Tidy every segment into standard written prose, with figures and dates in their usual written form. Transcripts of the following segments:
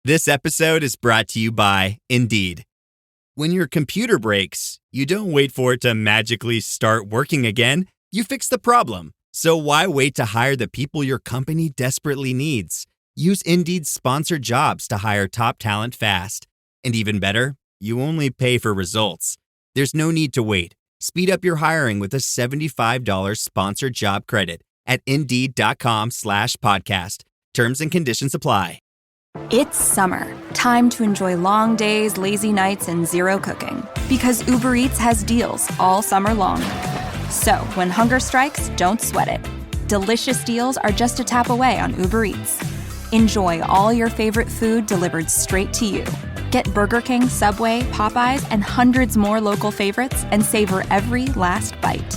This episode is brought to you by Indeed. When your computer breaks, you don't wait for it to magically start working again. You fix the problem. So why wait to hire the people your company desperately needs? Use Indeed's sponsored jobs to hire top talent fast. And even better, you only pay for results. There's no need to wait. Speed up your hiring with a $75 sponsored job credit at Indeed.com/podcast. Terms and conditions apply. It's summer, time to enjoy long days, lazy nights, and zero cooking. Because Uber Eats has deals all summer long. So when hunger strikes, don't sweat it. Delicious deals are just a tap away on Uber Eats. Enjoy all your favorite food delivered straight to you. Get Burger King, Subway, Popeyes, and hundreds more local favorites and savor every last bite.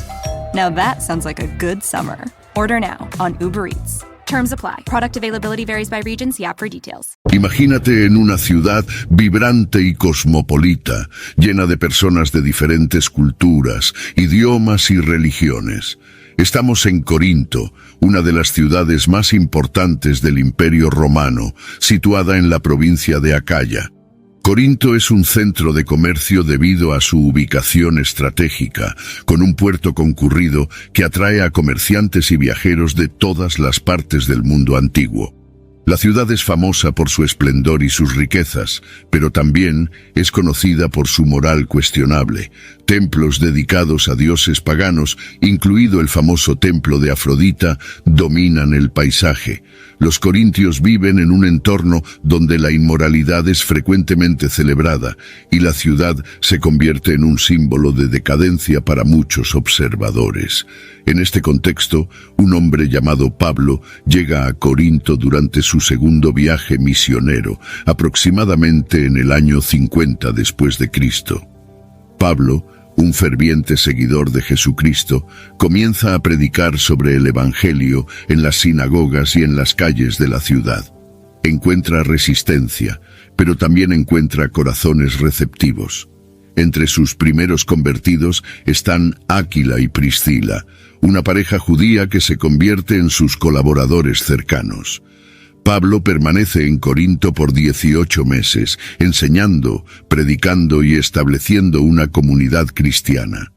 Now that sounds like a good summer. Order now on Uber Eats. Terms apply. Product availability varies by region. See app for details. Imagínate en una ciudad vibrante y cosmopolita, llena de personas de diferentes culturas, idiomas y religiones. Estamos en Corinto, una de las ciudades más importantes del Imperio Romano, situada en la provincia de Acaya. Corinto es un centro de comercio debido a su ubicación estratégica, con un puerto concurrido que atrae a comerciantes y viajeros de todas las partes del mundo antiguo. La ciudad es famosa por su esplendor y sus riquezas, pero también es conocida por su moral cuestionable. Templos dedicados a dioses paganos, incluido el famoso templo de Afrodita, dominan el paisaje. Los corintios viven en un entorno donde la inmoralidad es frecuentemente celebrada y la ciudad se convierte en un símbolo de decadencia para muchos observadores. En este contexto, un hombre llamado Pablo llega a Corinto durante su segundo viaje misionero, aproximadamente en el año 50 después de Cristo. Pablo, un ferviente seguidor de Jesucristo, comienza a predicar sobre el Evangelio en las sinagogas y en las calles de la ciudad. Encuentra resistencia, pero también encuentra corazones receptivos. Entre sus primeros convertidos están Áquila y Priscila, una pareja judía que se convierte en sus colaboradores cercanos. Pablo permanece en Corinto por 18 meses, enseñando, predicando y estableciendo una comunidad cristiana.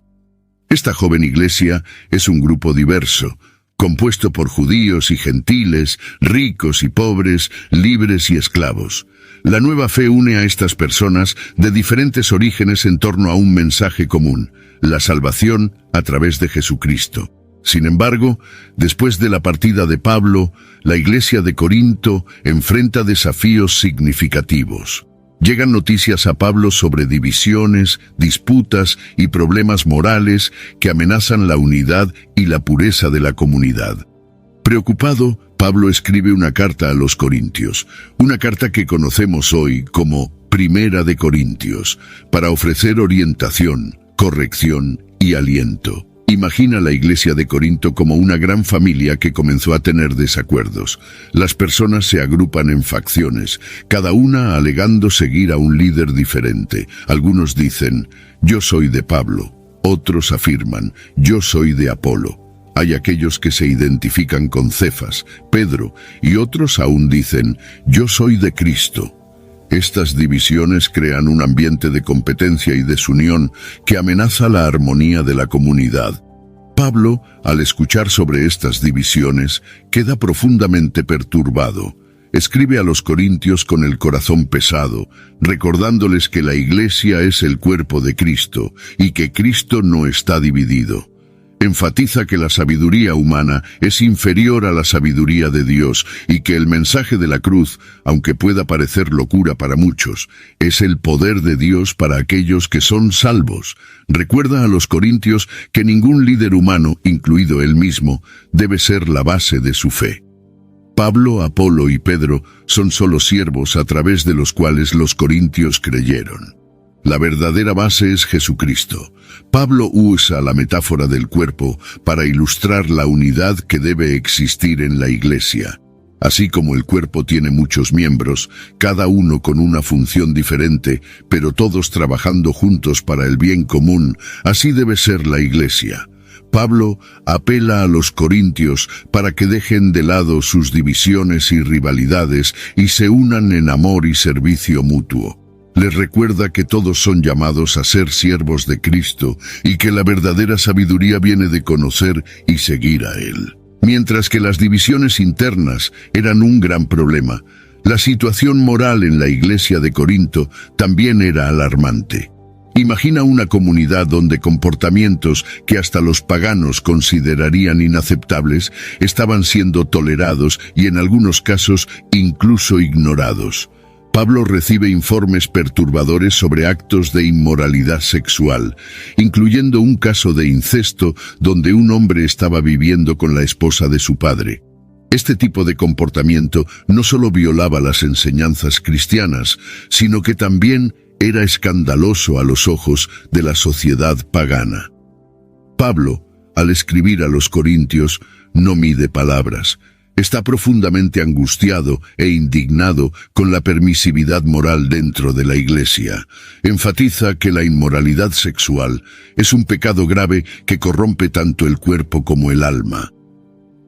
Esta joven iglesia es un grupo diverso, compuesto por judíos y gentiles, ricos y pobres, libres y esclavos. La nueva fe une a estas personas de diferentes orígenes en torno a un mensaje común, la salvación a través de Jesucristo. Sin embargo, después de la partida de Pablo, la iglesia de Corinto enfrenta desafíos significativos. Llegan noticias a Pablo sobre divisiones, disputas y problemas morales que amenazan la unidad y la pureza de la comunidad. Preocupado, Pablo escribe una carta a los corintios, una carta que conocemos hoy como Primera de Corintios, para ofrecer orientación, corrección y aliento. Imagina la iglesia de Corinto como una gran familia que comenzó a tener desacuerdos. Las personas se agrupan en facciones, cada una alegando seguir a un líder diferente. Algunos dicen, yo soy de Pablo. Otros afirman, yo soy de Apolo. Hay aquellos que se identifican con Cefas, Pedro, y otros aún dicen, yo soy de Cristo. Estas divisiones crean un ambiente de competencia y desunión que amenaza la armonía de la comunidad. Pablo, al escuchar sobre estas divisiones, queda profundamente perturbado. Escribe a los corintios con el corazón pesado, recordándoles que la iglesia es el cuerpo de Cristo y que Cristo no está dividido. Enfatiza que la sabiduría humana es inferior a la sabiduría de Dios y que el mensaje de la cruz, aunque pueda parecer locura para muchos, es el poder de Dios para aquellos que son salvos. Recuerda a los corintios que ningún líder humano, incluido él mismo, debe ser la base de su fe. Pablo, Apolo y Pedro son solo siervos a través de los cuales los corintios creyeron. La verdadera base es Jesucristo. Pablo usa la metáfora del cuerpo para ilustrar la unidad que debe existir en la iglesia. Así como el cuerpo tiene muchos miembros, cada uno con una función diferente, pero todos trabajando juntos para el bien común, así debe ser la iglesia. Pablo apela a los corintios para que dejen de lado sus divisiones y rivalidades y se unan en amor y servicio mutuo. Les recuerda que todos son llamados a ser siervos de Cristo y que la verdadera sabiduría viene de conocer y seguir a Él. Mientras que las divisiones internas eran un gran problema, la situación moral en la iglesia de Corinto también era alarmante. Imagina una comunidad donde comportamientos que hasta los paganos considerarían inaceptables estaban siendo tolerados y en algunos casos incluso ignorados. Pablo recibe informes perturbadores sobre actos de inmoralidad sexual, incluyendo un caso de incesto donde un hombre estaba viviendo con la esposa de su padre. Este tipo de comportamiento no solo violaba las enseñanzas cristianas, sino que también era escandaloso a los ojos de la sociedad pagana. Pablo, al escribir a los corintios, no mide palabras. Está profundamente angustiado e indignado con la permisividad moral dentro de la iglesia. Enfatiza que la inmoralidad sexual es un pecado grave que corrompe tanto el cuerpo como el alma.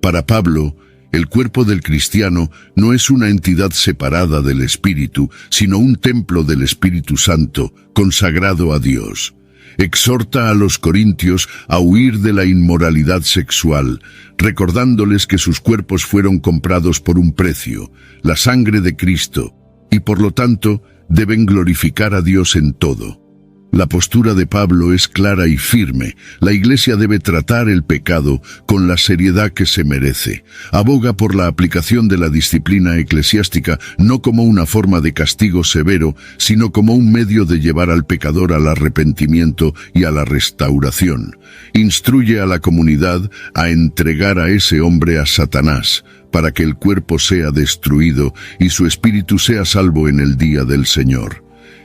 Para Pablo, el cuerpo del cristiano no es una entidad separada del Espíritu, sino un templo del Espíritu Santo, consagrado a Dios. Exhorta a los corintios a huir de la inmoralidad sexual, recordándoles que sus cuerpos fueron comprados por un precio, la sangre de Cristo, y por lo tanto deben glorificar a Dios en todo. La postura de Pablo es clara y firme. La Iglesia debe tratar el pecado con la seriedad que se merece. Aboga por la aplicación de la disciplina eclesiástica no como una forma de castigo severo, sino como un medio de llevar al pecador al arrepentimiento y a la restauración. Instruye a la comunidad a entregar a ese hombre a Satanás, para que el cuerpo sea destruido y su espíritu sea salvo en el día del Señor.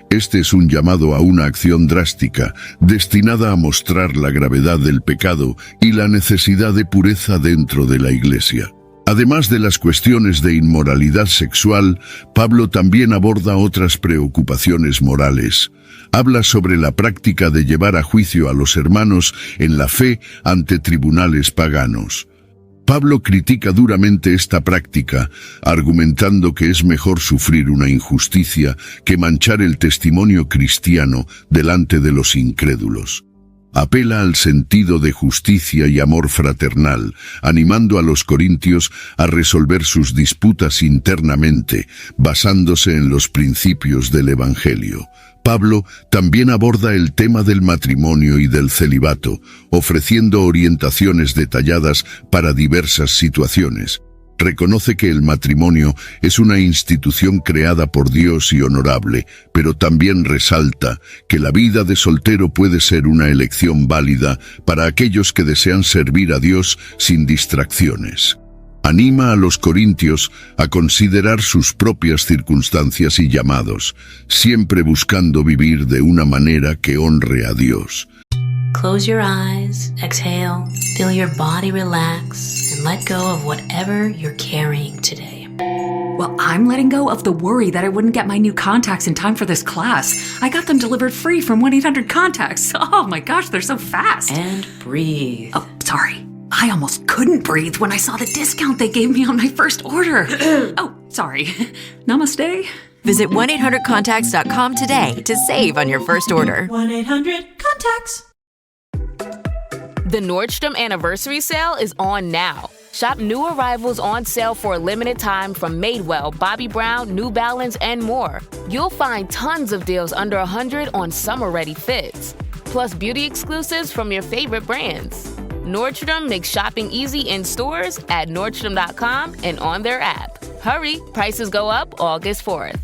Este es un llamado a una acción drástica, destinada a mostrar la gravedad del pecado y la necesidad de pureza dentro de la Iglesia. Además de las cuestiones de inmoralidad sexual, Pablo también aborda otras preocupaciones morales. Habla sobre la práctica de llevar a juicio a los hermanos en la fe ante tribunales paganos. Pablo critica duramente esta práctica, argumentando que es mejor sufrir una injusticia que manchar el testimonio cristiano delante de los incrédulos. Apela al sentido de justicia y amor fraternal, animando a los corintios a resolver sus disputas internamente, basándose en los principios del Evangelio. Pablo también aborda el tema del matrimonio y del celibato, ofreciendo orientaciones detalladas para diversas situaciones. Reconoce que el matrimonio es una institución creada por Dios y honorable, pero también resalta que la vida de soltero puede ser una elección válida para aquellos que desean servir a Dios sin distracciones. Anima a los corintios a considerar sus propias circunstancias y llamados, siempre buscando vivir de una manera que honre a Dios. Close your eyes, exhale, feel your body relax, and let go of whatever you're carrying today. Well, I'm letting go of the worry that I wouldn't get my new contacts in time for this class. I got them delivered free from 1-800-CONTACTS. Oh my gosh, they're so fast. And breathe. Oh, sorry. I almost couldn't breathe when I saw the discount they gave me on my first order. Oh, sorry. Namaste. Visit 1-800-CONTACTS.com today to save on your first order. 1-800-CONTACTS. The Nordstrom Anniversary Sale is on now. Shop new arrivals on sale for a limited time from Madewell, Bobbi Brown, New Balance, and more. You'll find tons of deals under $100 on summer-ready fits, plus beauty exclusives from your favorite brands. Nordstrom makes shopping easy in stores, at Nordstrom.com, and on their app. Hurry, prices go up August 4th.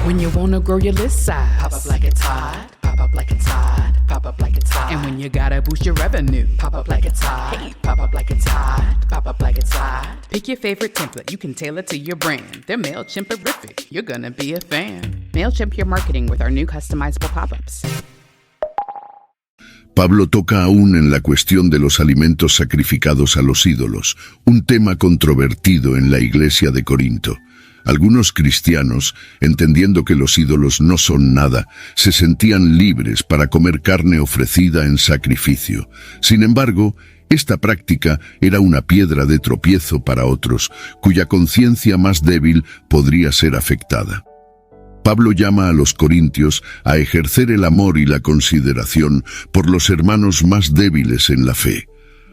When you wanna grow your list size, pop up like it's hot, pop up like it's hot, pop up like it's hot. And when you gotta boost your revenue, pop up like it's hot, hey, pop up like it's hot, pop up like it's hot. Pick your favorite template, you can tailor to your brand. They're MailChimp-erific, you're gonna be a fan. MailChimp your marketing with our new customizable pop-ups. Pablo toca aún en la cuestión de los alimentos sacrificados a los ídolos, un tema controvertido en la iglesia de Corinto. Algunos cristianos, entendiendo que los ídolos no son nada, se sentían libres para comer carne ofrecida en sacrificio. Sin embargo, esta práctica era una piedra de tropiezo para otros, cuya conciencia más débil podría ser afectada. Pablo llama a los corintios a ejercer el amor y la consideración por los hermanos más débiles en la fe.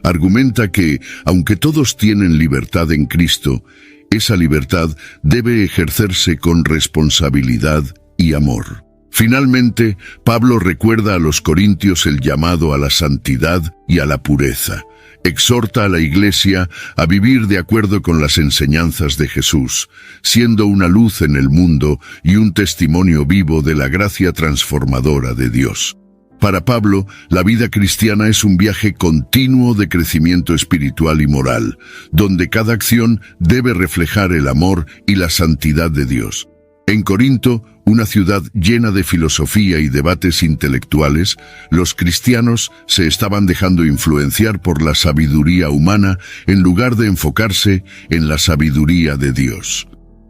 Argumenta que, aunque todos tienen libertad en Cristo, esa libertad debe ejercerse con responsabilidad y amor. Finalmente, Pablo recuerda a los corintios el llamado a la santidad y a la pureza. Exhorta a la Iglesia a vivir de acuerdo con las enseñanzas de Jesús, siendo una luz en el mundo y un testimonio vivo de la gracia transformadora de Dios. Para Pablo, la vida cristiana es un viaje continuo de crecimiento espiritual y moral, donde cada acción debe reflejar el amor y la santidad de Dios. En Corinto, una ciudad llena de filosofía y debates intelectuales, los cristianos se estaban dejando influenciar por la sabiduría humana en lugar de enfocarse en la sabiduría de Dios.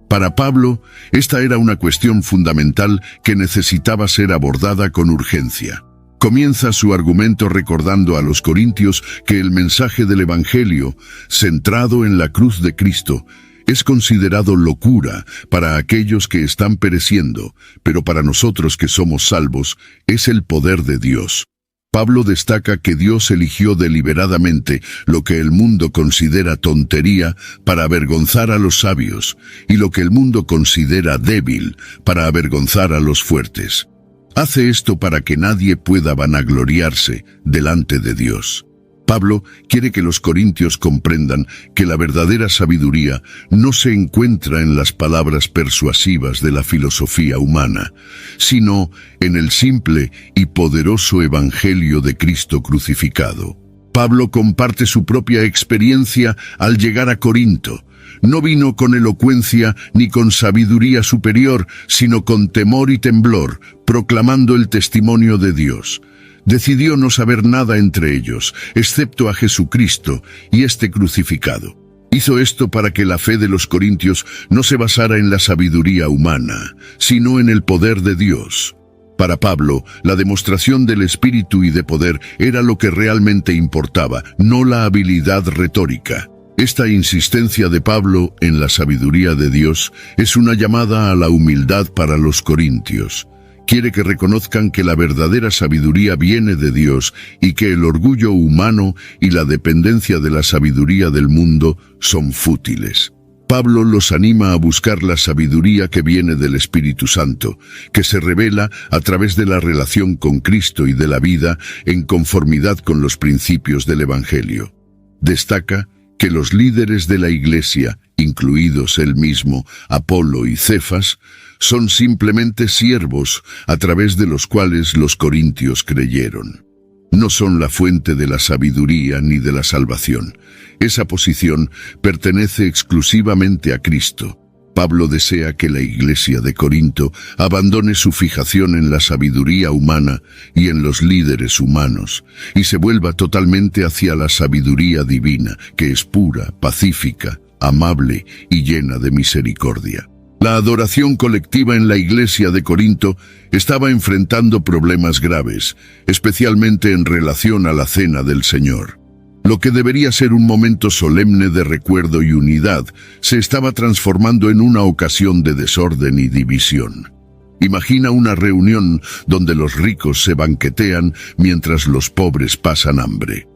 Para Pablo, esta era una cuestión fundamental que necesitaba ser abordada con urgencia. Comienza su argumento recordando a los corintios que el mensaje del Evangelio, centrado en la cruz de Cristo, es considerado locura para aquellos que están pereciendo, pero para nosotros que somos salvos, es el poder de Dios. Pablo destaca que Dios eligió deliberadamente lo que el mundo considera tontería para avergonzar a los sabios, y lo que el mundo considera débil para avergonzar a los fuertes. Hace esto para que nadie pueda vanagloriarse delante de Dios. Pablo quiere que los corintios comprendan que la verdadera sabiduría no se encuentra en las palabras persuasivas de la filosofía humana, sino en el simple y poderoso Evangelio de Cristo crucificado. Pablo comparte su propia experiencia al llegar a Corinto. No vino con elocuencia ni con sabiduría superior, sino con temor y temblor, proclamando el testimonio de Dios. Decidió no saber nada entre ellos, excepto a Jesucristo y este crucificado. Hizo esto para que la fe de los corintios no se basara en la sabiduría humana, sino en el poder de Dios. Para Pablo, la demostración del espíritu y de poder era lo que realmente importaba, no la habilidad retórica. Esta insistencia de Pablo en la sabiduría de Dios es una llamada a la humildad para los corintios. Quiere que reconozcan que la verdadera sabiduría viene de Dios y que el orgullo humano y la dependencia de la sabiduría del mundo son fútiles. Pablo los anima a buscar la sabiduría que viene del Espíritu Santo, que se revela a través de la relación con Cristo y de la vida en conformidad con los principios del Evangelio. Destaca que los líderes de la Iglesia, incluidos él mismo, Apolo y Cefas, son simplemente siervos a través de los cuales los corintios creyeron. No son la fuente de la sabiduría ni de la salvación. Esa posición pertenece exclusivamente a Cristo. Pablo desea que la Iglesia de Corinto abandone su fijación en la sabiduría humana y en los líderes humanos, y se vuelva totalmente hacia la sabiduría divina, que es pura, pacífica, amable y llena de misericordia. La adoración colectiva en la Iglesia de Corinto estaba enfrentando problemas graves, especialmente en relación a la Cena del Señor. Lo que debería ser un momento solemne de recuerdo y unidad se estaba transformando en una ocasión de desorden y división. Imagina una reunión donde los ricos se banquetean mientras los pobres pasan hambre.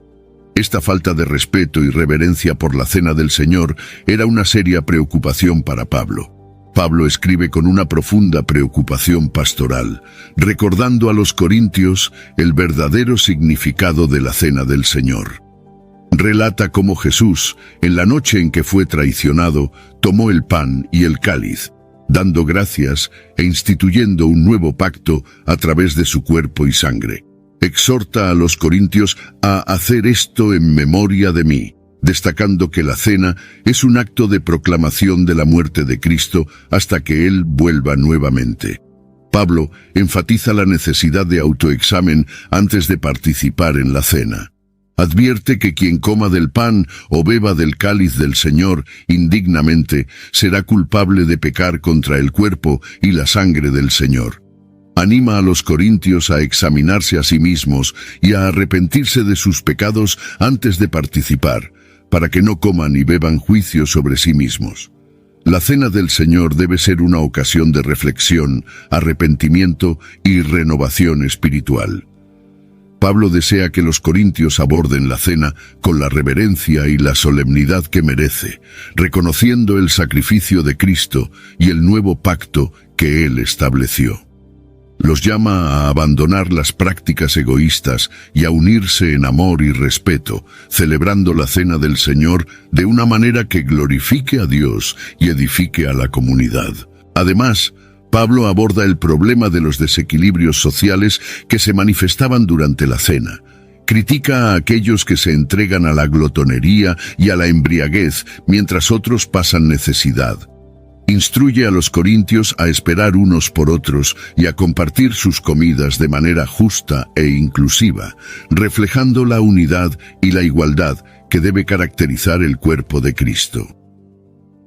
Esta falta de respeto y reverencia por la Cena del Señor era una seria preocupación para Pablo. Pablo escribe con una profunda preocupación pastoral, recordando a los corintios el verdadero significado de la Cena del Señor. Relata cómo Jesús, en la noche en que fue traicionado, tomó el pan y el cáliz, dando gracias e instituyendo un nuevo pacto a través de su cuerpo y sangre. Exhorta a los corintios a hacer esto en memoria de mí, destacando que la cena es un acto de proclamación de la muerte de Cristo hasta que Él vuelva nuevamente. Pablo enfatiza la necesidad de autoexamen antes de participar en la cena. Advierte que quien coma del pan o beba del cáliz del Señor indignamente será culpable de pecar contra el cuerpo y la sangre del Señor. Anima a los corintios a examinarse a sí mismos y a arrepentirse de sus pecados antes de participar, para que no coman y beban juicio sobre sí mismos. La cena del Señor debe ser una ocasión de reflexión, arrepentimiento y renovación espiritual. Pablo desea que los corintios aborden la cena con la reverencia y la solemnidad que merece, reconociendo el sacrificio de Cristo y el nuevo pacto que Él estableció. Los llama a abandonar las prácticas egoístas y a unirse en amor y respeto, celebrando la cena del Señor de una manera que glorifique a Dios y edifique a la comunidad. Además, Pablo aborda el problema de los desequilibrios sociales que se manifestaban durante la cena. Critica a aquellos que se entregan a la glotonería y a la embriaguez mientras otros pasan necesidad. Instruye a los corintios a esperar unos por otros y a compartir sus comidas de manera justa e inclusiva, reflejando la unidad y la igualdad que debe caracterizar el cuerpo de Cristo.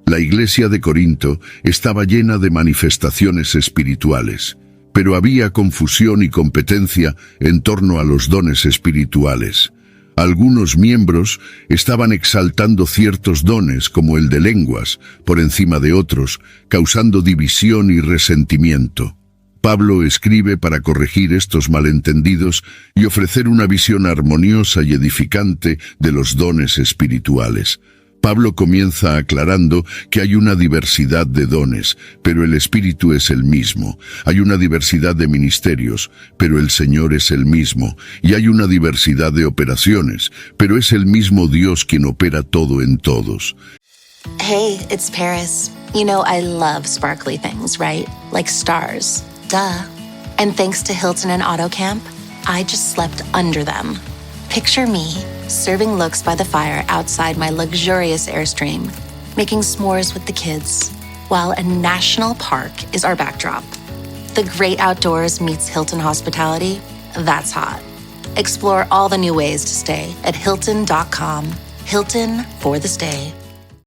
La iglesia de Corinto estaba llena de manifestaciones espirituales, pero había confusión y competencia en torno a los dones espirituales. Algunos miembros estaban exaltando ciertos dones, como el de lenguas, por encima de otros, causando división y resentimiento. Pablo escribe para corregir estos malentendidos y ofrecer una visión armoniosa y edificante de los dones espirituales. Pablo comienza aclarando que hay una diversidad de dones, pero el Espíritu es el mismo. Hay una diversidad de ministerios, pero el Señor es el mismo. Y hay una diversidad de operaciones, pero es el mismo Dios quien opera todo en todos. Hey, it's Paris. You know I love sparkly things, right? Like stars. Duh. And thanks to Hilton and AutoCamp, I just slept under them. Picture me, serving looks by the fire outside my luxurious Airstream, making s'mores with the kids, while a national park is our backdrop. The great outdoors meets Hilton hospitality. That's hot. Explore all the new ways to stay at Hilton.com. Hilton for the stay.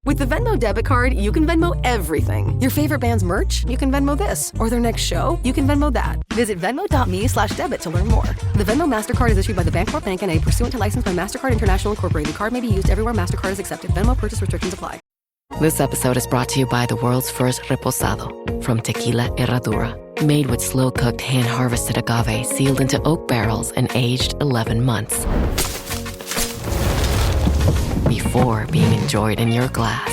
With the Venmo debit card, you can Venmo everything. Your favorite band's merch? You can Venmo this. Or their next show? You can Venmo that. Visit Venmo.me/debit to learn more. The Venmo MasterCard is issued by the Bancorp Bank N.A. pursuant to license by MasterCard International Incorporated. Card may be used everywhere MasterCard is accepted. Venmo purchase restrictions apply. This episode is brought to you by the world's first reposado from Tequila Herradura. Made with slow-cooked, hand-harvested agave sealed into oak barrels and aged 11 months. Before being enjoyed in your glass.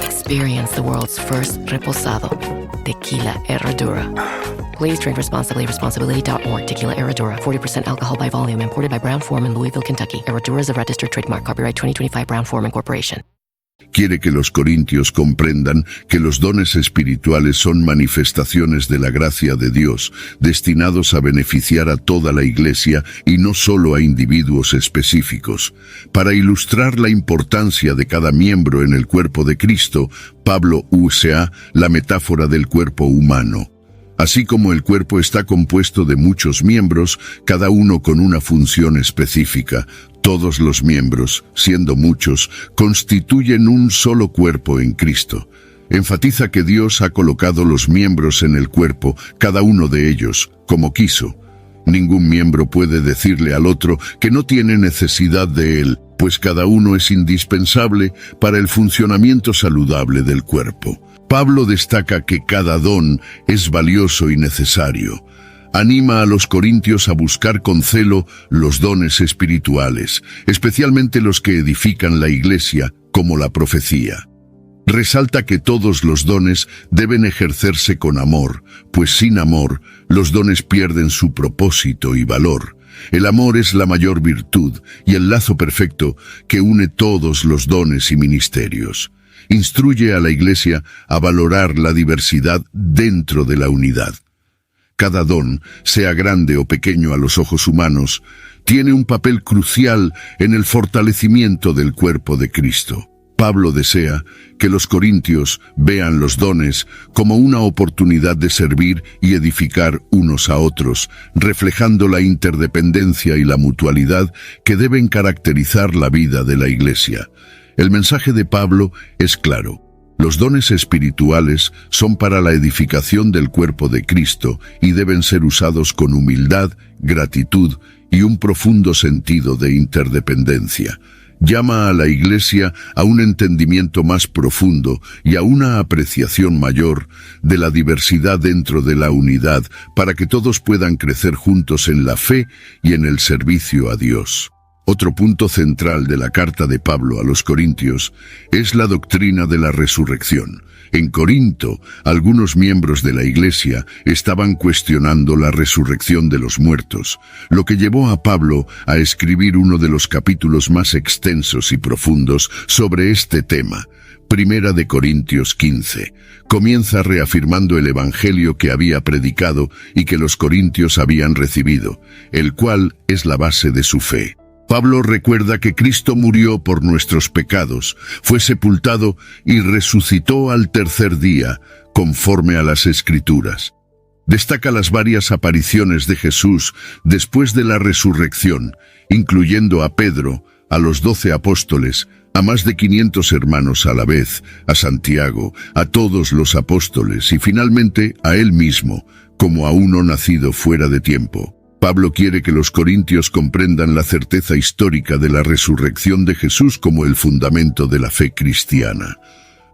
Experience the world's first reposado, Tequila Herradura. Please drink responsibly. Responsibility.org. Tequila Herradura. 40% alcohol by volume. Imported by Brown-Forman, Louisville, Kentucky. Herradura is a registered trademark. Copyright 2025 Brown-Forman Corporation. Quiere que los corintios comprendan que los dones espirituales son manifestaciones de la gracia de Dios, destinados a beneficiar a toda la iglesia y no solo a individuos específicos. Para ilustrar la importancia de cada miembro en el cuerpo de Cristo, Pablo usa la metáfora del cuerpo humano. Así como el cuerpo está compuesto de muchos miembros, cada uno con una función específica, todos los miembros, siendo muchos, constituyen un solo cuerpo en Cristo. Enfatiza que Dios ha colocado los miembros en el cuerpo, cada uno de ellos, como quiso. Ningún miembro puede decirle al otro que no tiene necesidad de él, pues cada uno es indispensable para el funcionamiento saludable del cuerpo. Pablo destaca que cada don es valioso y necesario. Anima a los corintios a buscar con celo los dones espirituales, especialmente los que edifican la iglesia, como la profecía. Resalta que todos los dones deben ejercerse con amor, pues sin amor, los dones pierden su propósito y valor. El amor es la mayor virtud y el lazo perfecto que une todos los dones y ministerios. Instruye a la iglesia a valorar la diversidad dentro de la unidad. Cada don, sea grande o pequeño a los ojos humanos, tiene un papel crucial en el fortalecimiento del cuerpo de Cristo. Pablo desea que los corintios vean los dones como una oportunidad de servir y edificar unos a otros, reflejando la interdependencia y la mutualidad que deben caracterizar la vida de la Iglesia. El mensaje de Pablo es claro. Los dones espirituales son para la edificación del cuerpo de Cristo y deben ser usados con humildad, gratitud y un profundo sentido de interdependencia. Llama a la Iglesia a un entendimiento más profundo y a una apreciación mayor de la diversidad dentro de la unidad para que todos puedan crecer juntos en la fe y en el servicio a Dios. Otro punto central de la carta de Pablo a los Corintios es la doctrina de la resurrección. En Corinto, algunos miembros de la Iglesia estaban cuestionando la resurrección de los muertos, lo que llevó a Pablo a escribir uno de los capítulos más extensos y profundos sobre este tema. Primera de Corintios 15. Comienza reafirmando el evangelio que había predicado y que los corintios habían recibido, el cual es la base de su fe. Pablo recuerda que Cristo murió por nuestros pecados, fue sepultado y resucitó al tercer día, conforme a las Escrituras. Destaca las varias apariciones de Jesús después de la resurrección, incluyendo a Pedro, a los 12 apóstoles, a más de 500 hermanos a la vez, a Santiago, a todos los apóstoles y finalmente a él mismo, como a uno nacido fuera de tiempo. Pablo quiere que los corintios comprendan la certeza histórica de la resurrección de Jesús como el fundamento de la fe cristiana.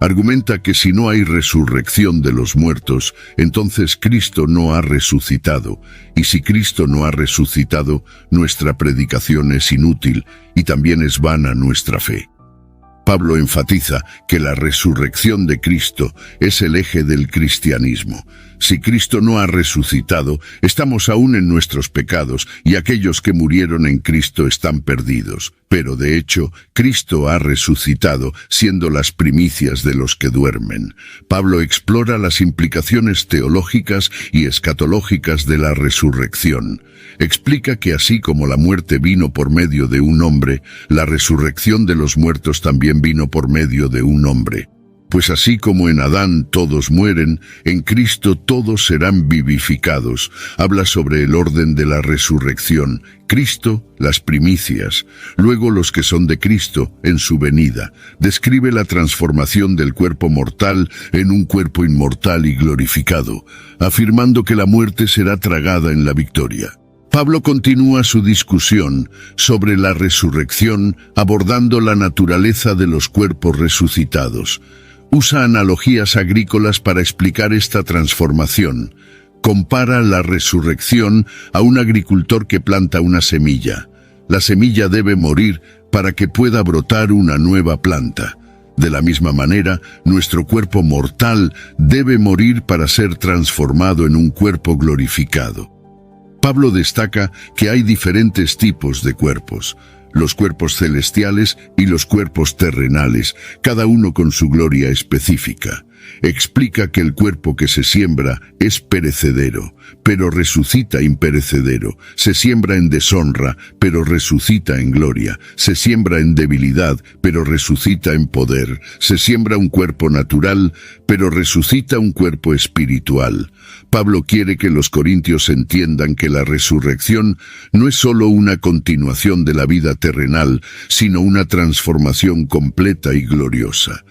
Argumenta que si no hay resurrección de los muertos, entonces Cristo no ha resucitado, y si Cristo no ha resucitado, nuestra predicación es inútil y también es vana nuestra fe. Pablo enfatiza que la resurrección de Cristo es el eje del cristianismo. Si Cristo no ha resucitado, estamos aún en nuestros pecados y aquellos que murieron en Cristo están perdidos. Pero de hecho, Cristo ha resucitado, siendo las primicias de los que duermen. Pablo explora las implicaciones teológicas y escatológicas de la resurrección. Explica que así como la muerte vino por medio de un hombre, la resurrección de los muertos también vino por medio de un hombre. Pues así como en Adán todos mueren, en Cristo todos serán vivificados. Habla sobre el orden de la resurrección. Cristo, las primicias. Luego los que son de Cristo, en su venida. Describe la transformación del cuerpo mortal en un cuerpo inmortal y glorificado, afirmando que la muerte será tragada en la victoria. Pablo continúa su discusión sobre la resurrección abordando la naturaleza de los cuerpos resucitados. Usa analogías agrícolas para explicar esta transformación. Compara la resurrección a un agricultor que planta una semilla. La semilla debe morir para que pueda brotar una nueva planta. De la misma manera, nuestro cuerpo mortal debe morir para ser transformado en un cuerpo glorificado. Pablo destaca que hay diferentes tipos de cuerpos. Los cuerpos celestiales y los cuerpos terrenales, cada uno con su gloria específica. Explica que el cuerpo que se siembra es perecedero, pero resucita imperecedero. Se siembra en deshonra, pero resucita en gloria. Se siembra en debilidad, pero resucita en poder. Se siembra un cuerpo natural, pero resucita un cuerpo espiritual. Pablo quiere que los corintios entiendan que la resurrección no es solo una continuación de la vida terrenal, sino una transformación completa y gloriosa.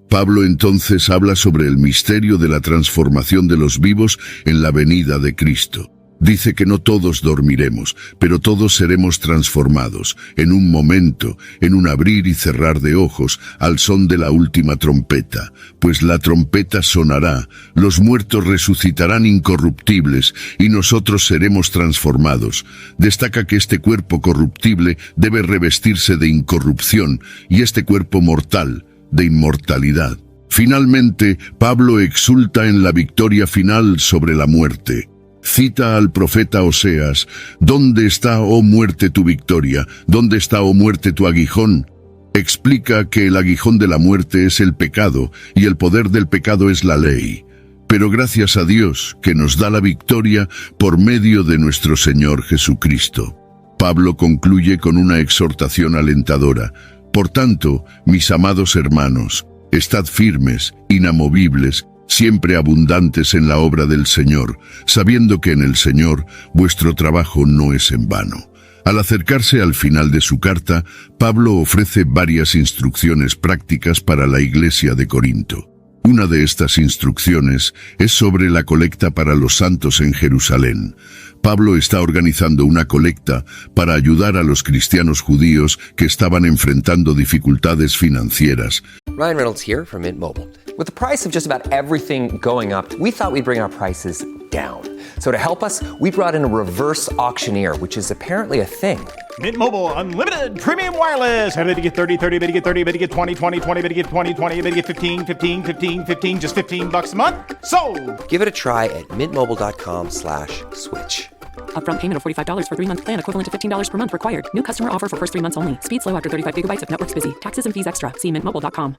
Pablo entonces habla sobre el misterio de la transformación de los vivos en la venida de Cristo. Dice que no todos dormiremos, pero todos seremos transformados, en un momento, en un abrir y cerrar de ojos, al son de la última trompeta. Pues la trompeta sonará, los muertos resucitarán incorruptibles, y nosotros seremos transformados. Destaca que este cuerpo corruptible debe revestirse de incorrupción, y este cuerpo mortal, de inmortalidad. Finalmente, Pablo exulta en la victoria final sobre la muerte. Cita al profeta Oseas: ¿Dónde está, oh muerte, tu victoria? ¿Dónde está, oh muerte, tu aguijón? Explica que el aguijón de la muerte es el pecado y el poder del pecado es la ley. Pero gracias a Dios que nos da la victoria por medio de nuestro Señor Jesucristo. Pablo concluye con una exhortación alentadora: Por tanto, mis amados hermanos, estad firmes, inamovibles, siempre abundantes en la obra del Señor, sabiendo que en el Señor vuestro trabajo no es en vano. Al acercarse al final de su carta, Pablo ofrece varias instrucciones prácticas para la iglesia de Corinto. Una de estas instrucciones es sobre la colecta para los santos en Jerusalén. Pablo está organizando una colecta para ayudar a los cristianos judíos que estaban enfrentando dificultades financieras. Ryan Reynolds here from Mint Mobile. With the price of just about everything going up, we thought we'd bring our prices down. So to help us, we brought in a reverse auctioneer, which is apparently a thing. Mint Mobile Unlimited Premium Wireless. How to get 30, 30, bit to get 30, bit to get 20, 20, 20, bit to get 20, 20, bit to get 15, 15, 15, 15, just $15 a month? Sold! Give it a try at mintmobile.com/switch. Upfront payment of $45 for 3-month plan equivalent to $15 per month required. New customer offer for first 3 months only. Speed slow after 35 gigabytes if network's busy. Taxes and fees extra. See mintmobile.com.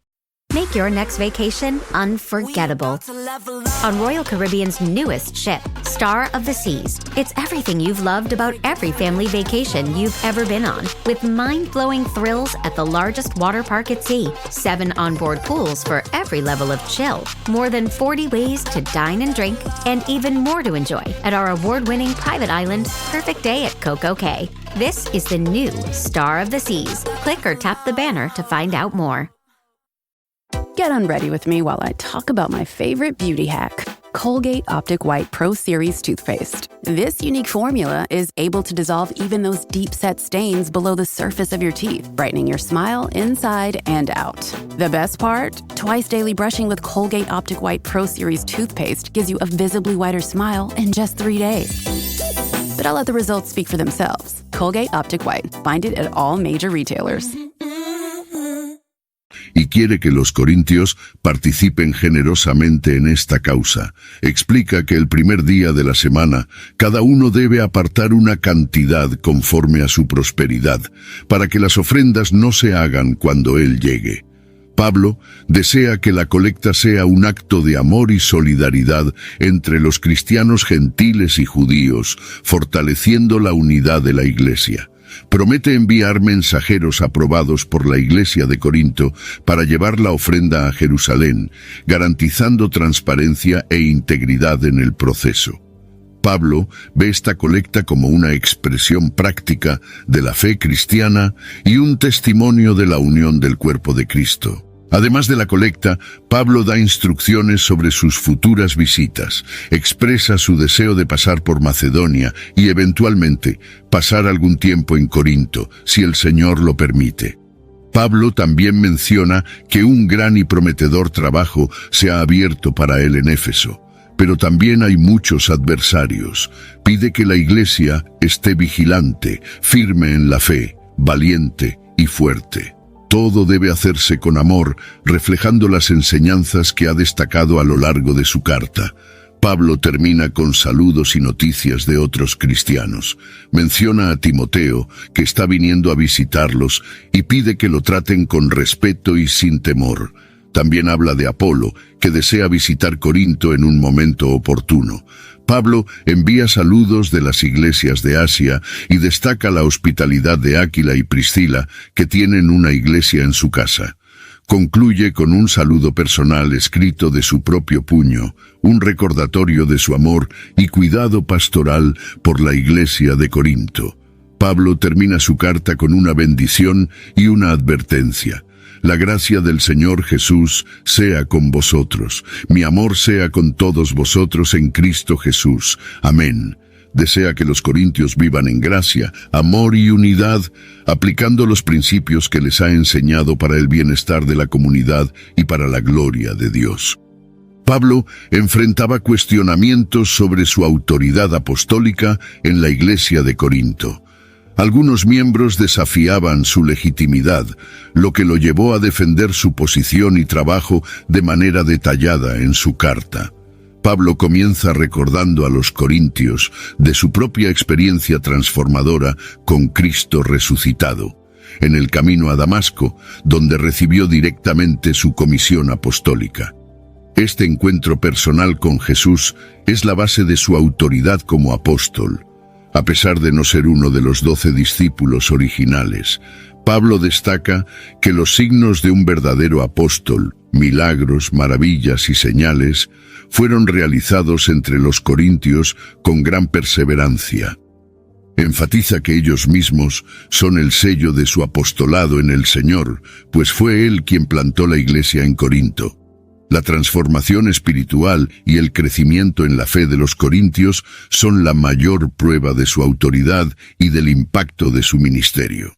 Make your next vacation unforgettable on Royal Caribbean's newest ship, Star of the Seas. It's everything you've loved about every family vacation you've ever been on, with mind-blowing thrills at the largest water park at sea, 7 onboard pools for every level of chill, more than 40 ways to dine and drink, and even more to enjoy at our award-winning private island, Perfect Day at Coco Cay. This is the new Star of the Seas. Click or tap the banner to find out more. Get unready with me while I talk about my favorite beauty hack, Colgate Optic White Pro Series toothpaste. This unique formula is able to dissolve even those deep-set stains below the surface of your teeth, brightening your smile inside and out. The best part? Twice daily brushing with Colgate Optic White Pro Series toothpaste gives you a visibly whiter smile in just 3 days. But I'll let the results speak for themselves. Colgate Optic White. Find it at all major retailers. Y quiere que los corintios participen generosamente en esta causa. Explica que el primer día de la semana, cada uno debe apartar una cantidad conforme a su prosperidad, para que las ofrendas no se hagan cuando él llegue. Pablo desea que la colecta sea un acto de amor y solidaridad entre los cristianos gentiles y judíos, fortaleciendo la unidad de la iglesia. Promete enviar mensajeros aprobados por la Iglesia de Corinto para llevar la ofrenda a Jerusalén, garantizando transparencia e integridad en el proceso. Pablo ve esta colecta como una expresión práctica de la fe cristiana y un testimonio de la unión del cuerpo de Cristo. Además de la colecta, Pablo da instrucciones sobre sus futuras visitas, expresa su deseo de pasar por Macedonia y eventualmente pasar algún tiempo en Corinto, si el Señor lo permite. Pablo también menciona que un gran y prometedor trabajo se ha abierto para él en Éfeso, pero también hay muchos adversarios. Pide que la iglesia esté vigilante, firme en la fe, valiente y fuerte. Todo debe hacerse con amor, reflejando las enseñanzas que ha destacado a lo largo de su carta. Pablo termina con saludos y noticias de otros cristianos. Menciona a Timoteo, que está viniendo a visitarlos, y pide que lo traten con respeto y sin temor. También habla de Apolo, que desea visitar Corinto en un momento oportuno. Pablo envía saludos de las iglesias de Asia y destaca la hospitalidad de Áquila y Priscila, que tienen una iglesia en su casa. Concluye con un saludo personal escrito de su propio puño, un recordatorio de su amor y cuidado pastoral por la iglesia de Corinto. Pablo termina su carta con una bendición y una advertencia. La gracia del Señor Jesús sea con vosotros. Mi amor sea con todos vosotros en Cristo Jesús. Amén. Desea que los corintios vivan en gracia, amor y unidad, aplicando los principios que les ha enseñado para el bienestar de la comunidad y para la gloria de Dios. Pablo enfrentaba cuestionamientos sobre su autoridad apostólica en la iglesia de Corinto. Algunos miembros desafiaban su legitimidad, lo que lo llevó a defender su posición y trabajo de manera detallada en su carta. Pablo comienza recordando a los corintios de su propia experiencia transformadora con Cristo resucitado, en el camino a Damasco, donde recibió directamente su comisión apostólica. Este encuentro personal con Jesús es la base de su autoridad como apóstol. A pesar de no ser uno de los 12 discípulos originales, Pablo destaca que los signos de un verdadero apóstol, milagros, maravillas y señales, fueron realizados entre los corintios con gran perseverancia. Enfatiza que ellos mismos son el sello de su apostolado en el Señor, pues fue Él quien plantó la iglesia en Corinto. La transformación espiritual y el crecimiento en la fe de los corintios son la mayor prueba de su autoridad y del impacto de su ministerio.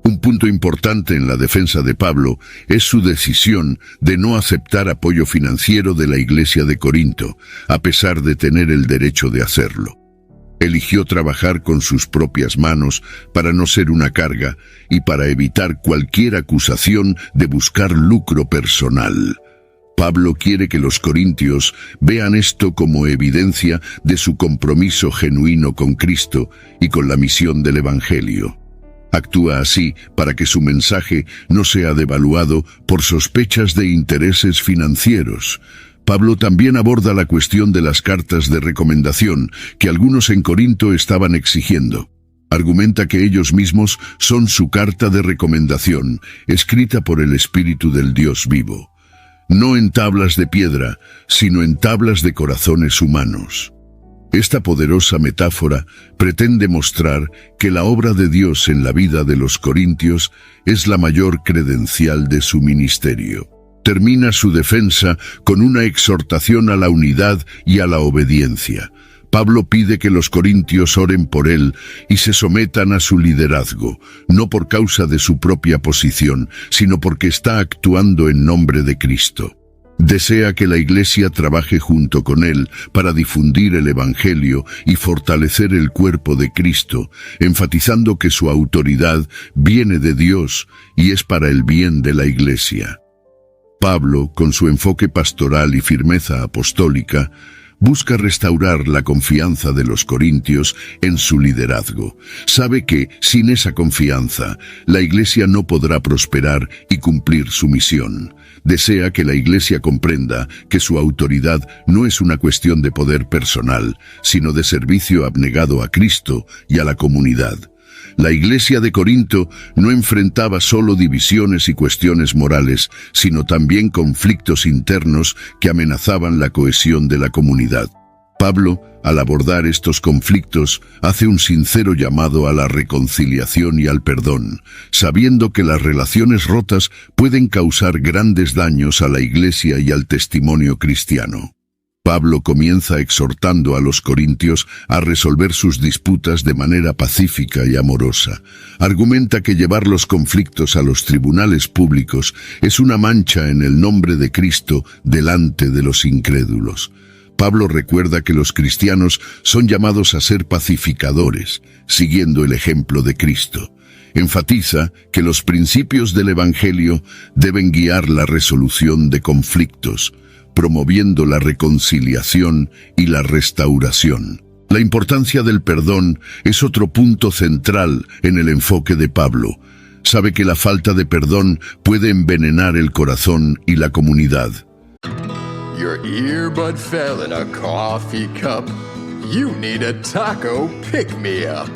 Un punto importante en la defensa de Pablo es su decisión de no aceptar apoyo financiero de la iglesia de Corinto, a pesar de tener el derecho de hacerlo. Eligió trabajar con sus propias manos para no ser una carga y para evitar cualquier acusación de buscar lucro personal. Pablo quiere que los corintios vean esto como evidencia de su compromiso genuino con Cristo y con la misión del Evangelio. Actúa así para que su mensaje no sea devaluado por sospechas de intereses financieros. Pablo también aborda la cuestión de las cartas de recomendación que algunos en Corinto estaban exigiendo. Argumenta que ellos mismos son su carta de recomendación, escrita por el Espíritu del Dios vivo. No en tablas de piedra, sino en tablas de corazones humanos. Esta poderosa metáfora pretende mostrar que la obra de Dios en la vida de los corintios es la mayor credencial de su ministerio. Termina su defensa con una exhortación a la unidad y a la obediencia. Pablo pide que los corintios oren por él y se sometan a su liderazgo, no por causa de su propia posición, sino porque está actuando en nombre de Cristo. Desea que la Iglesia trabaje junto con él para difundir el Evangelio y fortalecer el cuerpo de Cristo, enfatizando que su autoridad viene de Dios y es para el bien de la Iglesia. Pablo, con su enfoque pastoral y firmeza apostólica, busca restaurar la confianza de los corintios en su liderazgo. Sabe que, sin esa confianza, la Iglesia no podrá prosperar y cumplir su misión. Desea que la Iglesia comprenda que su autoridad no es una cuestión de poder personal, sino de servicio abnegado a Cristo y a la comunidad. La Iglesia de Corinto no enfrentaba solo divisiones y cuestiones morales, sino también conflictos internos que amenazaban la cohesión de la comunidad. Pablo, al abordar estos conflictos, hace un sincero llamado a la reconciliación y al perdón, sabiendo que las relaciones rotas pueden causar grandes daños a la Iglesia y al testimonio cristiano. Pablo comienza exhortando a los corintios a resolver sus disputas de manera pacífica y amorosa. Argumenta que llevar los conflictos a los tribunales públicos es una mancha en el nombre de Cristo delante de los incrédulos. Pablo recuerda que los cristianos son llamados a ser pacificadores, siguiendo el ejemplo de Cristo. Enfatiza que los principios del Evangelio deben guiar la resolución de conflictos, promoviendo la reconciliación y la restauración. La importancia del perdón es otro punto central en el enfoque de Pablo. Sabe que la falta de perdón puede envenenar el corazón y la comunidad. Your earbud fell in a coffee cup. You need a taco pick-me-up.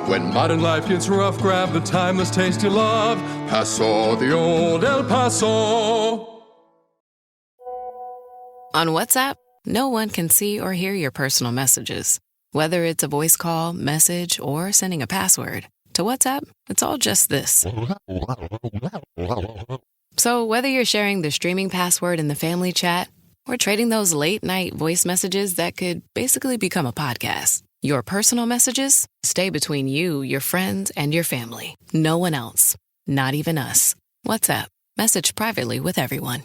When modern life gets rough, grab the timeless taste you love. Paso, the old El Paso. On WhatsApp, no one can see or hear your personal messages. Whether it's a voice call, message, or sending a password. To WhatsApp, it's all just this. So whether you're sharing the streaming password in the family chat or trading those late-night voice messages that could basically become a podcast, your personal messages stay between you, your friends, and your family. No one else. Not even us. WhatsApp. Message privately with everyone.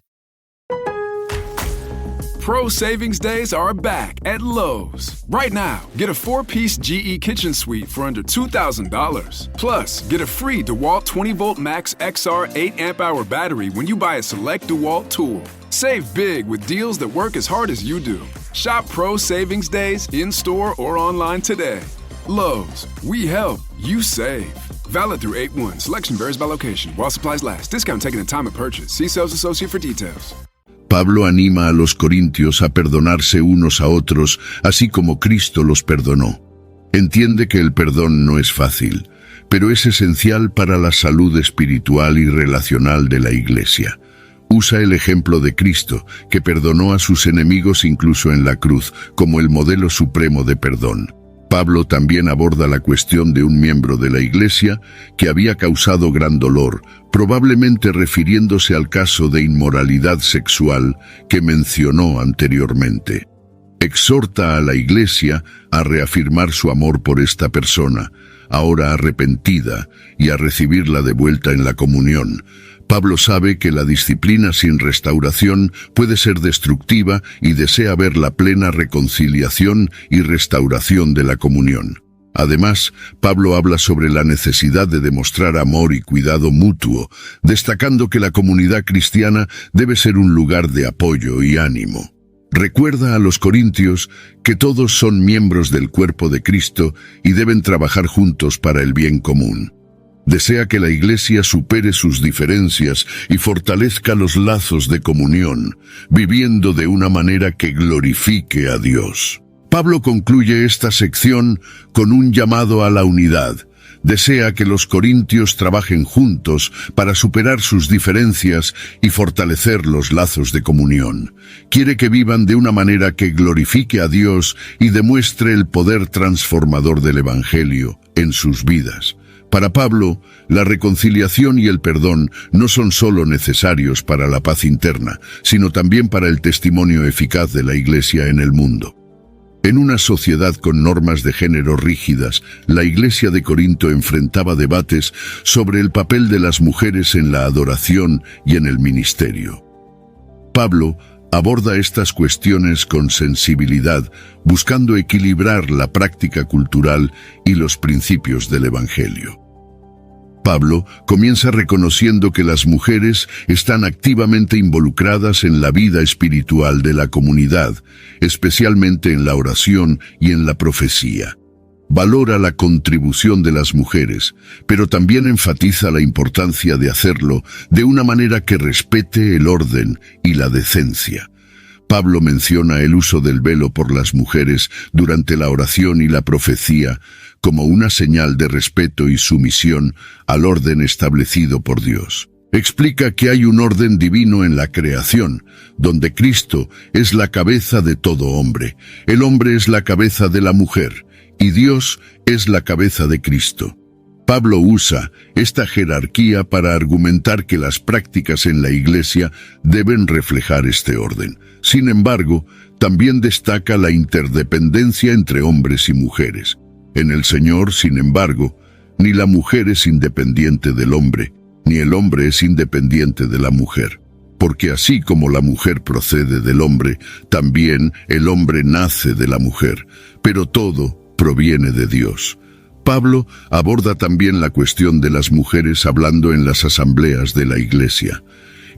Pro Savings Days are back at Lowe's. Right now, get a 4-piece GE kitchen suite for under $2,000. Plus, get a free DeWalt 20-volt Max XR 8-amp-hour battery when you buy a select DeWalt tool. Save big with deals that work as hard as you do. Shop Pro Savings Days in-store or online today. Lowe's, we help, you save. Valid through 8/1. Selection varies by location. While supplies last. Discount taken at time of purchase. See sales associate for details. Pablo anima a los corintios a perdonarse unos a otros, así como Cristo los perdonó. Entiende que el perdón no es fácil, pero es esencial para la salud espiritual y relacional de la Iglesia. Usa el ejemplo de Cristo, que perdonó a sus enemigos incluso en la cruz, como el modelo supremo de perdón. Pablo también aborda la cuestión de un miembro de la Iglesia que había causado gran dolor, probablemente refiriéndose al caso de inmoralidad sexual que mencionó anteriormente. Exhorta a la Iglesia a reafirmar su amor por esta persona, ahora arrepentida, y a recibirla de vuelta en la comunión. Pablo sabe que la disciplina sin restauración puede ser destructiva y desea ver la plena reconciliación y restauración de la comunión. Además, Pablo habla sobre la necesidad de demostrar amor y cuidado mutuo, destacando que la comunidad cristiana debe ser un lugar de apoyo y ánimo. Recuerda a los corintios que todos son miembros del cuerpo de Cristo y deben trabajar juntos para el bien común. Desea que la Iglesia supere sus diferencias y fortalezca los lazos de comunión, viviendo de una manera que glorifique a Dios. Pablo concluye esta sección con un llamado a la unidad. Desea que los corintios trabajen juntos para superar sus diferencias y fortalecer los lazos de comunión. Quiere que vivan de una manera que glorifique a Dios y demuestre el poder transformador del Evangelio en sus vidas. Para Pablo, la reconciliación y el perdón no son solo necesarios para la paz interna, sino también para el testimonio eficaz de la Iglesia en el mundo. En una sociedad con normas de género rígidas, la Iglesia de Corinto enfrentaba debates sobre el papel de las mujeres en la adoración y en el ministerio. Pablo aborda estas cuestiones con sensibilidad, buscando equilibrar la práctica cultural y los principios del Evangelio. Pablo comienza reconociendo que las mujeres están activamente involucradas en la vida espiritual de la comunidad, especialmente en la oración y en la profecía. Valora la contribución de las mujeres, pero también enfatiza la importancia de hacerlo de una manera que respete el orden y la decencia. Pablo menciona el uso del velo por las mujeres durante la oración y la profecía como una señal de respeto y sumisión al orden establecido por Dios. Explica que hay un orden divino en la creación, donde Cristo es la cabeza de todo hombre, el hombre es la cabeza de la mujer, y Dios es la cabeza de Cristo. Pablo usa esta jerarquía para argumentar que las prácticas en la Iglesia deben reflejar este orden. Sin embargo, también destaca la interdependencia entre hombres y mujeres. En el Señor, sin embargo, ni la mujer es independiente del hombre, ni el hombre es independiente de la mujer. Porque así como la mujer procede del hombre, también el hombre nace de la mujer, pero todo proviene de Dios. Pablo aborda también la cuestión de las mujeres hablando en las asambleas de la Iglesia.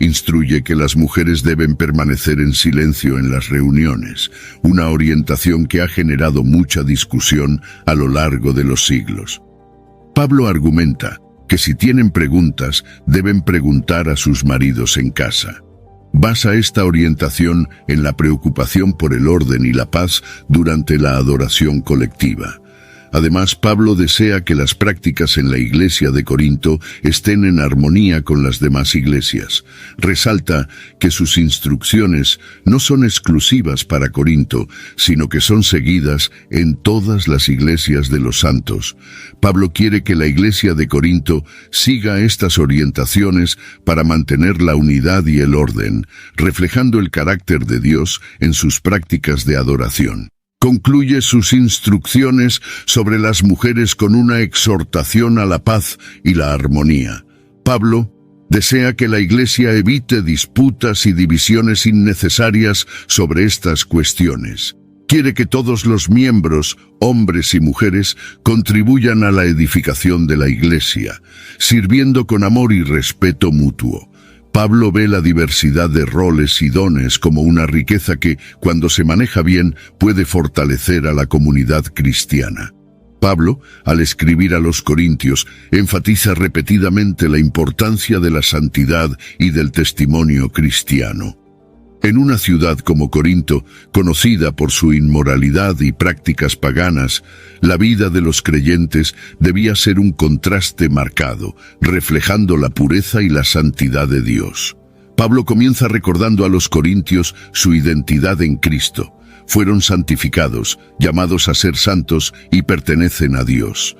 Instruye que las mujeres deben permanecer en silencio en las reuniones, una orientación que ha generado mucha discusión a lo largo de los siglos. Pablo argumenta que si tienen preguntas, deben preguntar a sus maridos en casa. Basa esta orientación en la preocupación por el orden y la paz durante la adoración colectiva. Además, Pablo desea que las prácticas en la Iglesia de Corinto estén en armonía con las demás iglesias. Resalta que sus instrucciones no son exclusivas para Corinto, sino que son seguidas en todas las iglesias de los santos. Pablo quiere que la Iglesia de Corinto siga estas orientaciones para mantener la unidad y el orden, reflejando el carácter de Dios en sus prácticas de adoración. Concluye sus instrucciones sobre las mujeres con una exhortación a la paz y la armonía. Pablo desea que la Iglesia evite disputas y divisiones innecesarias sobre estas cuestiones. Quiere que todos los miembros, hombres y mujeres, contribuyan a la edificación de la Iglesia, sirviendo con amor y respeto mutuo. Pablo ve la diversidad de roles y dones como una riqueza que, cuando se maneja bien, puede fortalecer a la comunidad cristiana. Pablo, al escribir a los corintios, enfatiza repetidamente la importancia de la santidad y del testimonio cristiano. En una ciudad como Corinto, conocida por su inmoralidad y prácticas paganas, la vida de los creyentes debía ser un contraste marcado, reflejando la pureza y la santidad de Dios. Pablo comienza recordando a los corintios su identidad en Cristo. Fueron santificados, llamados a ser santos y pertenecen a Dios.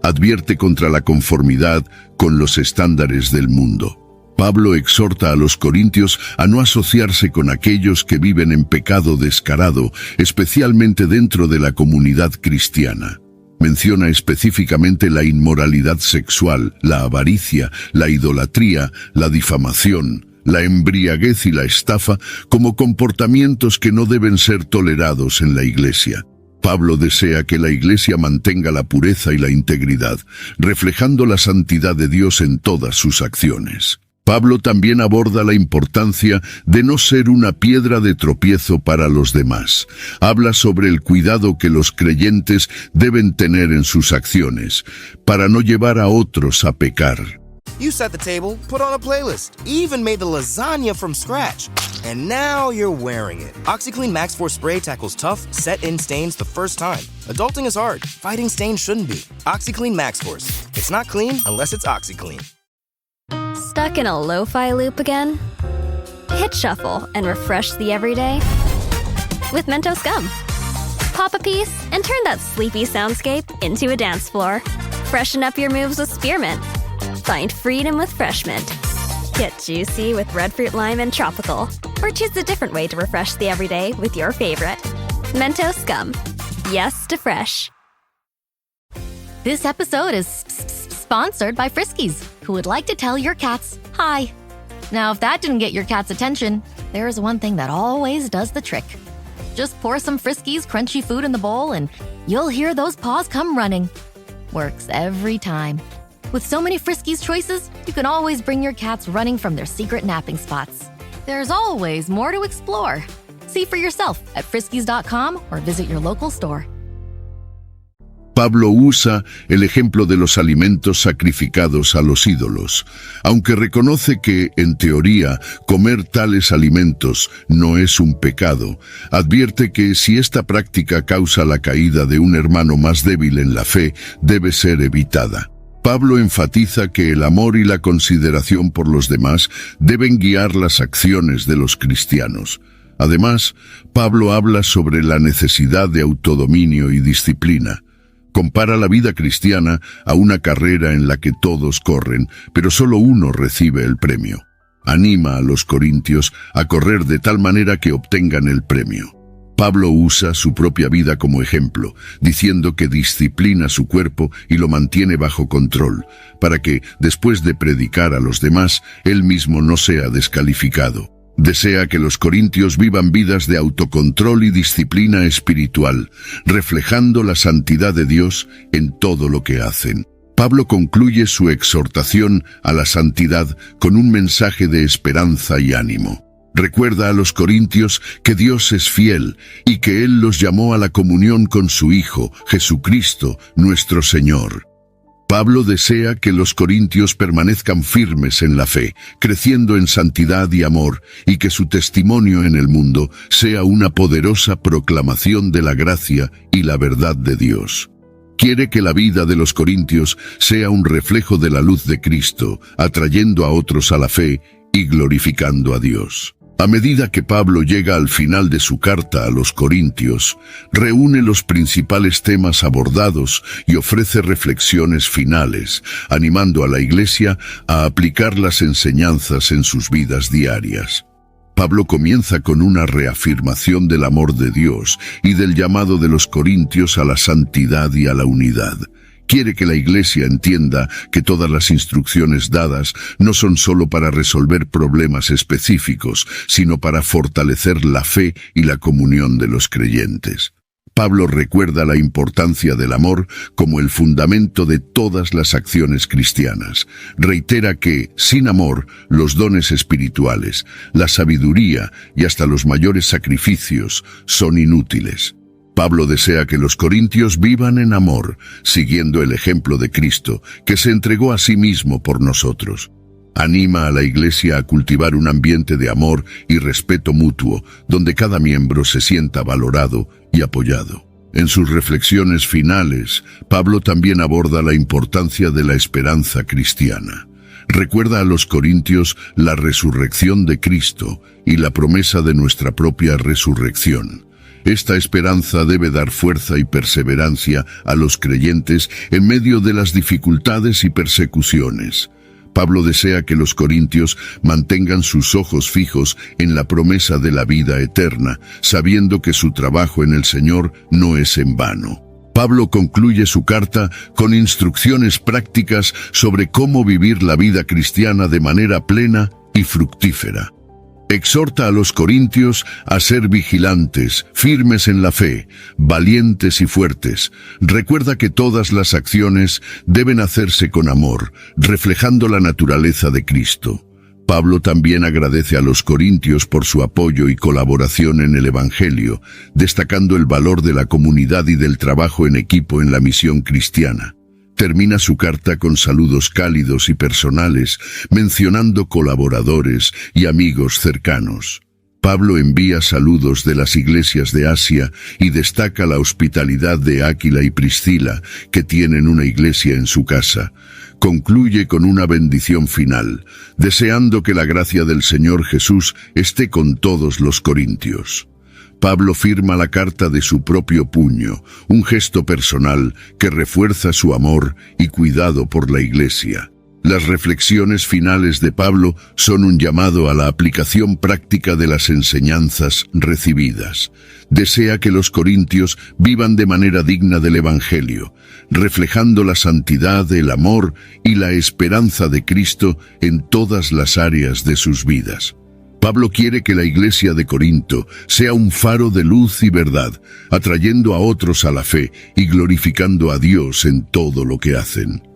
Advierte contra la conformidad con los estándares del mundo. Pablo exhorta a los corintios a no asociarse con aquellos que viven en pecado descarado, especialmente dentro de la comunidad cristiana. Menciona específicamente la inmoralidad sexual, la avaricia, la idolatría, la difamación, la embriaguez y la estafa como comportamientos que no deben ser tolerados en la Iglesia. Pablo desea que la Iglesia mantenga la pureza y la integridad, reflejando la santidad de Dios en todas sus acciones. Pablo también aborda la importancia de no ser una piedra de tropiezo para los demás. Habla sobre el cuidado que los creyentes deben tener en sus acciones, para no llevar a otros a pecar. You set the table, put on a playlist, even made the lasagna from scratch. And now you're wearing it. OxyClean Max Force Spray tackles tough, set-in stains the first time. Adulting is hard. Fighting stains shouldn't be. OxyClean Max Force. It's not clean unless it's OxyClean. Stuck in a lo-fi loop again? Hit shuffle and refresh the everyday with Mentos Gum. Pop a piece and turn that sleepy soundscape into a dance floor. Freshen up your moves with spearmint. Find freedom with Fresh Mint. Get juicy with red fruit lime and tropical. Or choose a different way to refresh the everyday with your favorite. Mentos Gum. Yes to fresh. This episode is sponsored by Friskies, who would like to tell your cats hi. Now, if that didn't get your cat's attention, there is one thing that always does the trick. Just pour some Friskies crunchy food in the bowl and you'll hear those paws come running. Works every time. With so many Friskies choices, you can always bring your cats running from their secret napping spots. There's always more to explore. See for yourself at friskies.com or visit your local store. Pablo usa el ejemplo de los alimentos sacrificados a los ídolos, aunque reconoce que, en teoría, comer tales alimentos no es un pecado. Advierte que si esta práctica causa la caída de un hermano más débil en la fe, debe ser evitada. Pablo enfatiza que el amor y la consideración por los demás deben guiar las acciones de los cristianos. Además, Pablo habla sobre la necesidad de autodominio y disciplina. Compara la vida cristiana a una carrera en la que todos corren, pero solo uno recibe el premio. Anima a los corintios a correr de tal manera que obtengan el premio. Pablo usa su propia vida como ejemplo, diciendo que disciplina su cuerpo y lo mantiene bajo control, para que, después de predicar a los demás, él mismo no sea descalificado. Desea que los corintios vivan vidas de autocontrol y disciplina espiritual, reflejando la santidad de Dios en todo lo que hacen. Pablo concluye su exhortación a la santidad con un mensaje de esperanza y ánimo. Recuerda a los corintios que Dios es fiel y que Él los llamó a la comunión con su Hijo, Jesucristo, nuestro Señor. Pablo desea que los corintios permanezcan firmes en la fe, creciendo en santidad y amor, y que su testimonio en el mundo sea una poderosa proclamación de la gracia y la verdad de Dios. Quiere que la vida de los corintios sea un reflejo de la luz de Cristo, atrayendo a otros a la fe y glorificando a Dios. A medida que Pablo llega al final de su carta a los corintios, reúne los principales temas abordados y ofrece reflexiones finales, animando a la Iglesia a aplicar las enseñanzas en sus vidas diarias. Pablo comienza con una reafirmación del amor de Dios y del llamado de los corintios a la santidad y a la unidad. Quiere que la Iglesia entienda que todas las instrucciones dadas no son solo para resolver problemas específicos, sino para fortalecer la fe y la comunión de los creyentes. Pablo recuerda la importancia del amor como el fundamento de todas las acciones cristianas. Reitera que, sin amor, los dones espirituales, la sabiduría y hasta los mayores sacrificios son inútiles. Pablo desea que los corintios vivan en amor, siguiendo el ejemplo de Cristo, que se entregó a sí mismo por nosotros. Anima a la Iglesia a cultivar un ambiente de amor y respeto mutuo, donde cada miembro se sienta valorado y apoyado. En sus reflexiones finales, Pablo también aborda la importancia de la esperanza cristiana. Recuerda a los corintios la resurrección de Cristo y la promesa de nuestra propia resurrección. Esta esperanza debe dar fuerza y perseverancia a los creyentes en medio de las dificultades y persecuciones. Pablo desea que los corintios mantengan sus ojos fijos en la promesa de la vida eterna, sabiendo que su trabajo en el Señor no es en vano. Pablo concluye su carta con instrucciones prácticas sobre cómo vivir la vida cristiana de manera plena y fructífera. Exhorta a los corintios a ser vigilantes, firmes en la fe, valientes y fuertes. Recuerda que todas las acciones deben hacerse con amor, reflejando la naturaleza de Cristo. Pablo también agradece a los corintios por su apoyo y colaboración en el Evangelio, destacando el valor de la comunidad y del trabajo en equipo en la misión cristiana. Termina su carta con saludos cálidos y personales, mencionando colaboradores y amigos cercanos. Pablo envía saludos de las iglesias de Asia y destaca la hospitalidad de Áquila y Priscila, que tienen una iglesia en su casa. Concluye con una bendición final, deseando que la gracia del Señor Jesús esté con todos los corintios. Pablo firma la carta de su propio puño, un gesto personal que refuerza su amor y cuidado por la Iglesia. Las reflexiones finales de Pablo son un llamado a la aplicación práctica de las enseñanzas recibidas. Desea que los corintios vivan de manera digna del Evangelio, reflejando la santidad, el amor y la esperanza de Cristo en todas las áreas de sus vidas. Pablo quiere que la iglesia de Corinto sea un faro de luz y verdad, atrayendo a otros a la fe y glorificando a Dios en todo lo que hacen.